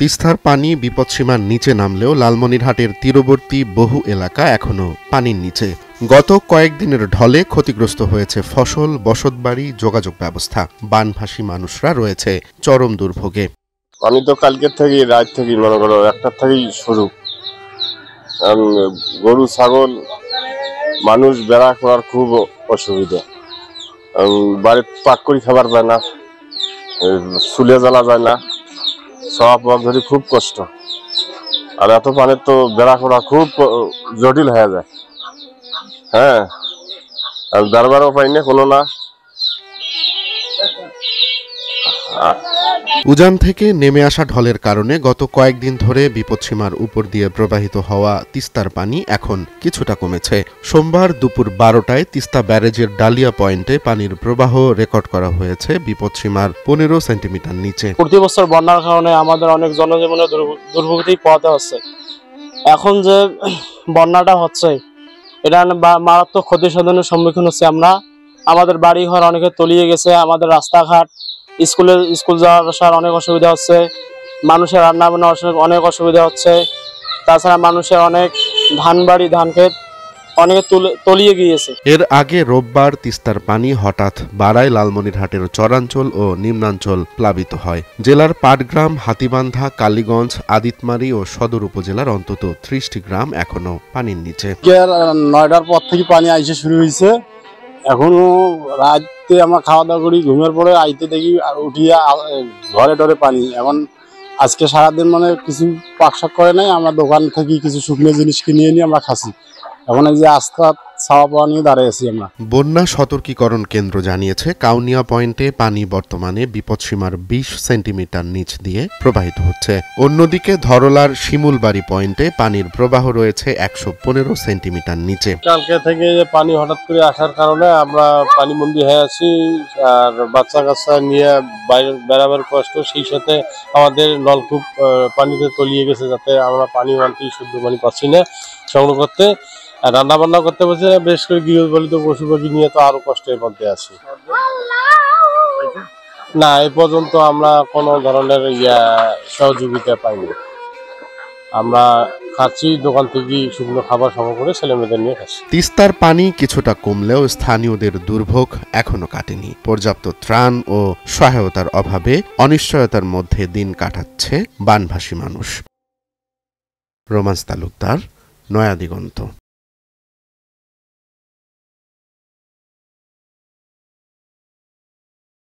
তিস্তার পানি বিপদসীমার নিচে নামলেও লালমনিরহাটের তীরবর্তী বহু এলাকা এখনো পানির নিচে। গত কয়েকদিনের ঢলে ক্ষতিগ্রস্ত হয়েছে ফসল, বসতবাড়ি, যোগাযোগ ব্যবস্থা। বানভাসী মানুষরা রয়েছে চরম দুর্ভোগে। পানি তো কালকের থেকে রাত থেকে মনে করো একটার থেকেই শুরু। গরু ছাগল মানুষ বেড়া করার খুব অসুবিধা। বাড়ির পাক করে খাবার যায় না, চুলে জ্বালা যায় না, সব ধরে খুব কষ্ট। আর এত পানির তো বেড়া করা খুব জটিল হয়ে যায়। হ্যাঁ, আর দারবারও পাই না কোনো না। উজান থেকে নেমে আসা ঢলের কারণে গত কয়েকদিন ধরে বিপদসীমার উপর দিয়ে প্রবাহিত হওয়া তিস্তার পানি এখন কিছুটা কমেছে। সোমবার দুপুর 12টায় তিস্তা ব্যারেজের ডালিয়া পয়েন্টে পানির প্রবাহ রেকর্ড করা হয়েছে বিপদসীমার 15 সেন্টিমিটার নিচে। প্রতি বছর বন্যার কারণে আমাদের অনেক জনজীবনে দুর্ভোগেই পোহাতে হচ্ছে। এখন যে বন্যাটা হচ্ছে এটা মারাত্মক ক্ষতি সাধনের সম্মুখীন হচ্ছে আমরা। আমাদের বাড়ি ঘর অনেকে তলিয়ে গেছে, আমাদের রাস্তাঘাট, স্কুল যাওয়ার আসার অনেক অসুবিধা হচ্ছে, মানুষের রান্না বান্না অনেক অসুবিধা হচ্ছে। তাছাড়া মানুষের অনেক ধান ক্ষেত অনেকে তলিয়ে গিয়েছে। এর আগে রোববার তিস্তার পানি হঠাৎ বাড়ায় লালমনিরহাটের চরাঞ্চল ও নিম্নাঞ্চল প্লাবিত হয়। জেলার পাটগ্রাম, হাতীবান্ধা, কালীগঞ্জ, আদিতমারি ও সদর উপজেলার অন্তত 30টি গ্রাম এখনো পানির নিচে। 9টার পর থেকে পানি আইসে শুরু হয়েছে। এখনো রাতে আমরা খাওয়া দাওয়া করি, ঘুমের পরে আইতে দেখি উঠিয়া ঘরে ডরে পানি। এখন আজকে সারাদিন মানে কিছু পাকশাক করে নাই, আমরা দোকান থেকে কিছু শুকনো জিনিস কিনে নিয়ে আমরা খাচ্ছি। এখন এই যে আস্থা ছাওয়া পাওয়া নিয়ে দাঁড়িয়েছি আমরা। বন্যা সতর্কীকরণ কেন্দ্র জানিয়েছে, কাউনিয়া পয়েন্টে পানি বর্তমানে বিপদসীমার 20 সেন্টিমিটার নিচ দিয়ে প্রবাহিত হচ্ছে। অন্যদিকে ধরলার শিমুলবাড়ি পয়েন্টে পানির প্রবাহ রয়েছে 115 সেন্টিমিটার নিচে। কালকে থেকে পানি হঠাৎ করে আসার কারণে আমরা পানিবন্দী হয়ে আছি। আর বাচ্চা কাচ্চা নিয়ে বাইরে বেড়াবার কষ্ট, সেই সাথে আমাদের নলকূপ পানিতে তলিয়ে গেছে, যাতে আমরা পানি আনতে শুদ্ধ পানি পাচ্ছি না সংগ্রহ করতে। রান্না বান্না করতে পারছি না, বেশ করে গৃহপালিত পশু পাখি নিয়ে তো আরো কষ্টের মধ্যে আছি। না, এ পর্যন্ত আমরা কোনো ধরনের সহযোগিতা পাইনি। আমরা খাচ্ছি দোকান থেকে শুকনো খাবার সংগ্রহ করে ছেলেমেয়েদের নিয়ে খাচ্ছি। তিস্তার পানি কিছুটা কমলেও স্থানীয়দের দুর্ভোগ এখনো কাটেনি। পর্যাপ্ত ত্রাণ ও সহায়তার অভাবে অনিশ্চয়তার মধ্যে দিন কাটাচ্ছে বানভাসী মানুষ। রোমান্স তালুকদার, নয়া দিগন্ত।